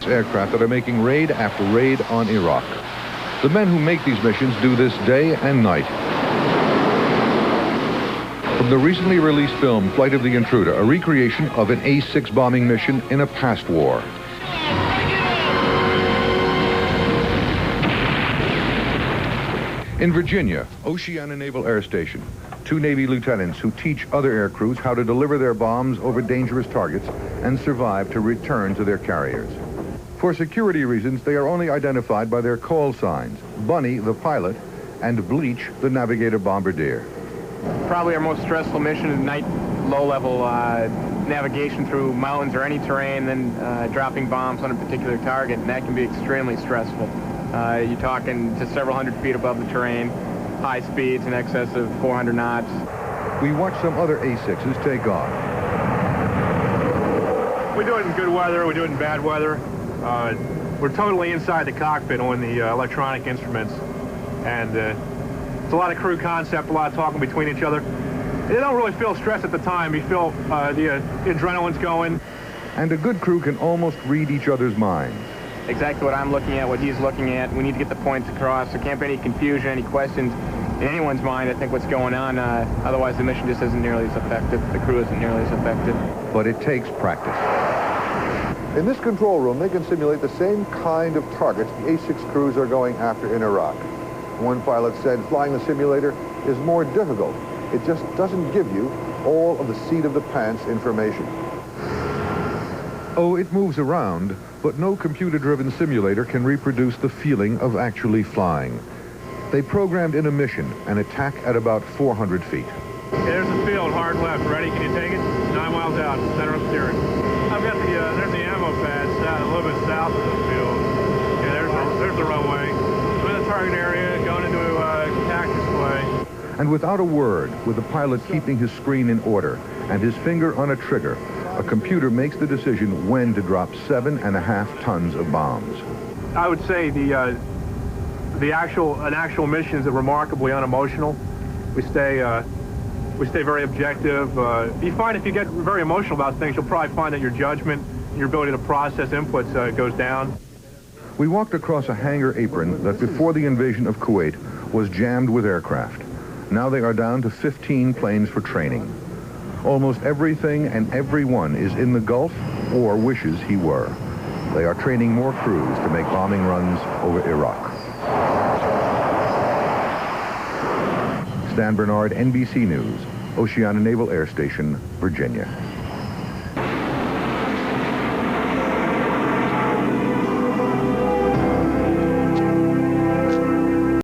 A6 aircraft that are making raid after raid on Iraq. The men who make these missions do this day and night. From the recently released film, Flight of the Intruder, a recreation of an A6 bombing mission in a past war. In Virginia, Oceana Naval Air Station, 2 Navy lieutenants who teach other air crews how to deliver their bombs over dangerous targets and survive to return to their carriers. For security reasons, they are only identified by their call signs, Bunny, the pilot, and Bleach, the navigator bombardier. Probably our most stressful mission is night low-level navigation through mountains or any terrain, then dropping bombs on a particular target, and that can be extremely stressful. You're talking to several hundred feet above the terrain, high speeds in excess of 400 knots. We watch some other A6s take off. We do it in good weather, we do it in bad weather. We're totally inside the cockpit on the electronic instruments, and it's a lot of crew concept, a lot of talking between each other. You don't really feel stress at the time. You feel the adrenaline's going. And a good crew can almost read each other's minds. Exactly what I'm looking at, what he's looking at. We need to get the points across. There can't be any confusion, any questions in anyone's mind, I think, what's going on. Otherwise, the mission just isn't nearly as effective. The crew isn't nearly as effective. But it takes practice. In this control room, they can simulate the same kind of targets the A6 crews are going after in Iraq. One pilot said flying the simulator is more difficult. It just doesn't give you all of the seat of the pants information. Oh, it moves around, but no computer-driven simulator can reproduce the feeling of actually flying. They programmed in a mission an attack at about 400 feet. There's the field, hard left. Ready? Can you take it? 9 miles out, center of steering. I've got the, there's the ammo pad a little bit south of the field. Okay, there's the runway. I'm in the target area, going into attack display. And without a word, with the pilot keeping his screen in order and his finger on a trigger, a computer makes the decision when to drop 7.5 tons of bombs. I would say an actual mission is remarkably unemotional. We stay very objective. You find if you get very emotional about things, you'll probably find that your judgment, your ability to process inputs goes down. We walked across a hangar apron that before the invasion of Kuwait was jammed with aircraft. Now they are down to 15 planes for training. Almost everything and everyone is in the Gulf or wishes he were. They are training more crews to make bombing runs over Iraq. Stan Bernard, NBC News, Oceana Naval Air Station, Virginia.